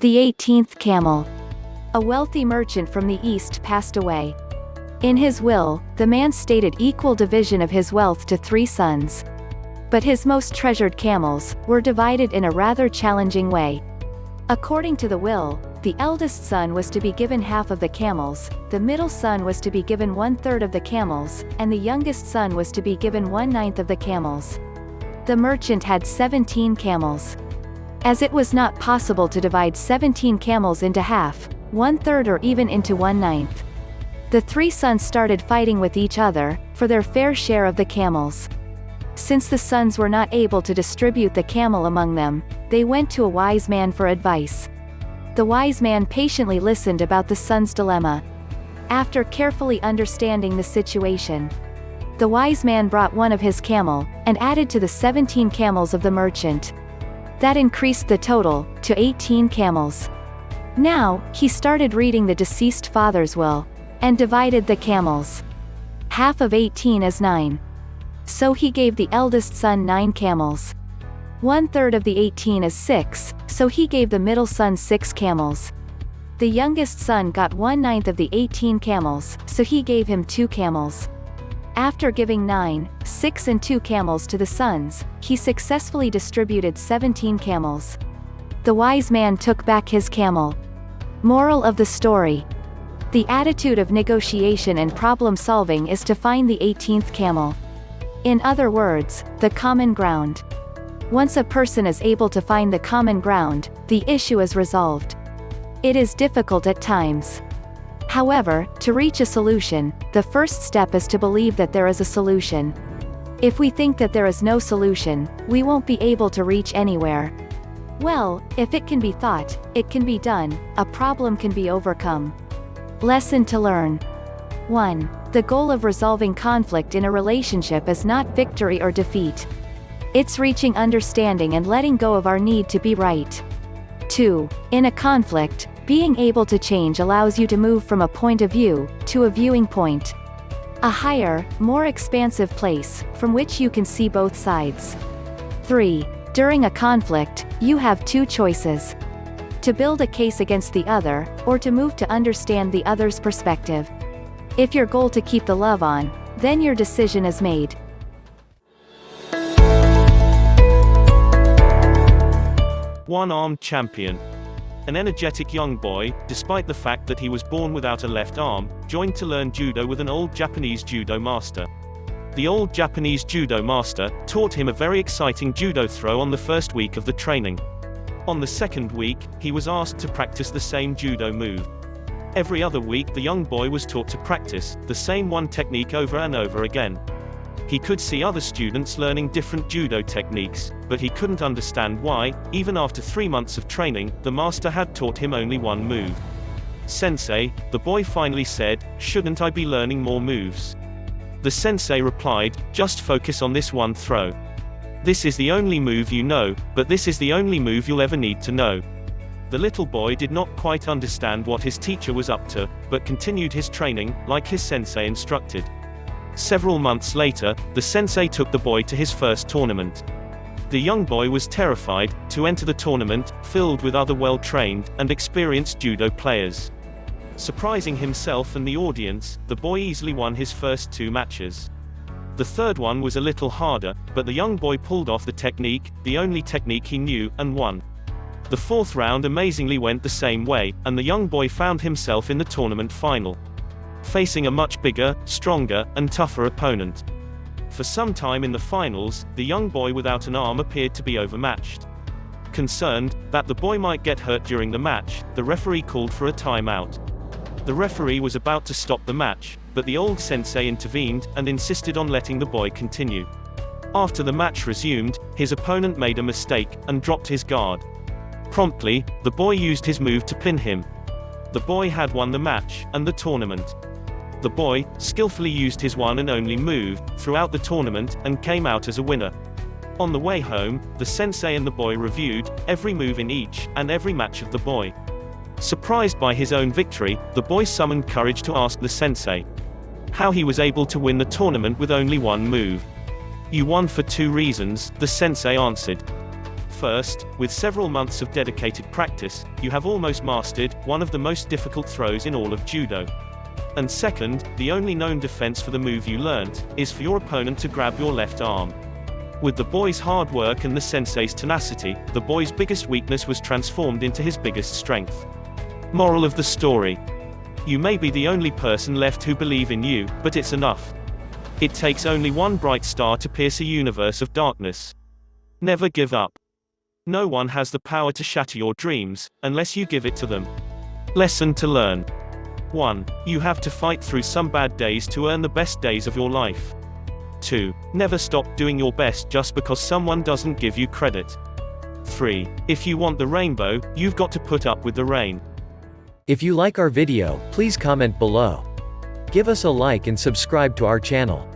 The 18th camel. A wealthy merchant from the East passed away. In his will, the man stated equal division of his wealth to 3 sons. But his most treasured camels were divided in a rather challenging way. According to the will, the eldest son was to be given half of the camels, the middle son was to be given 1/3 of the camels, and the youngest son was to be given 1/9 of the camels. The merchant had 17 camels. As it was not possible to divide 17 camels into half, 1/3 or even into 1/9. The 3 sons started fighting with each other for their fair share of the camels. Since the sons were not able to distribute the camel among them, they went to a wise man for advice. The wise man patiently listened about the sons' dilemma. After carefully understanding the situation, the wise man brought one of his camel, and added to the 17 camels of the merchant. That increased the total to 18 camels. Now, he started reading the deceased father's will, and divided the camels. Half of 18 is 9. So he gave the eldest son 9 camels. 1/3 of the 18 is 6, so he gave the middle son 6 camels. The youngest son got 1/9 of the 18 camels, so he gave him 2 camels. After giving 9, 6 and 2 camels to the sons, he successfully distributed 17 camels. The wise man took back his camel. Moral of the story: the attitude of negotiation and problem solving is to find the 18th camel. In other words, the common ground. Once a person is able to find the common ground, the issue is resolved. It is difficult at times. However, to reach a solution, the first step is to believe that there is a solution. If we think that there is no solution, we won't be able to reach anywhere. Well, if it can be thought, it can be done, a problem can be overcome. Lesson to learn. 1. The goal of resolving conflict in a relationship is not victory or defeat. It's reaching understanding and letting go of our need to be right. 2. In a conflict, being able to change allows you to move from a point of view to a viewing point. A higher, more expansive place, from which you can see both sides. 3. During a conflict, you have 2 choices: to build a case against the other, or to move to understand the other's perspective. If your goal to keep the love on, then your decision is made. One-armed champion. An energetic young boy, despite the fact that he was born without a left arm, joined to learn judo with an old Japanese judo master. The old Japanese judo master taught him a very exciting judo throw on the first week of the training. On the second week, he was asked to practice the same judo move. Every other week the young boy was taught to practice the same one technique over and over again. He could see other students learning different judo techniques, but he couldn't understand why, even after 3 months of training, the master had taught him only one move. "Sensei," the boy finally said, "shouldn't I be learning more moves?" The sensei replied, "Just focus on this one throw. This is the only move you know, but this is the only move you'll ever need to know." The little boy did not quite understand what his teacher was up to, but continued his training, like his sensei instructed. Several months later, the sensei took the boy to his first tournament. The young boy was terrified to enter the tournament, filled with other well-trained and experienced judo players. Surprising himself and the audience, the boy easily won his first 2 matches. The third one was a little harder, but the young boy pulled off the technique, the only technique he knew, and won. The 4th round amazingly went the same way, and the young boy found himself in the tournament final, facing a much bigger, stronger, and tougher opponent. For some time in the finals, the young boy without an arm appeared to be overmatched. Concerned that the boy might get hurt during the match, the referee called for a timeout. The referee was about to stop the match, but the old sensei intervened and insisted on letting the boy continue. After the match resumed, his opponent made a mistake and dropped his guard. Promptly, the boy used his move to pin him. The boy had won the match and the tournament. The boy skillfully used his one and only move throughout the tournament and came out as a winner. On the way home, the sensei and the boy reviewed every move in each and every match of the boy. Surprised by his own victory, the boy summoned courage to ask the sensei how he was able to win the tournament with only one move. "You won for 2 reasons," the sensei answered. First, with several months of dedicated practice, you have almost mastered one of the most difficult throws in all of judo. And second, the only known defense for the move you learned is for your opponent to grab your left arm. With the boy's hard work and the sensei's tenacity, the boy's biggest weakness was transformed into his biggest strength. Moral of the story: you may be the only person left who believe in you, but it's enough. It takes only one bright star to pierce a universe of darkness. Never give up. No one has the power to shatter your dreams, unless you give it to them. Lesson to learn. 1. You have to fight through some bad days to earn the best days of your life. 2. Never stop doing your best just because someone doesn't give you credit. 3. If you want the rainbow, you've got to put up with the rain. If you like our video, please comment below. Give us a like and subscribe to our channel.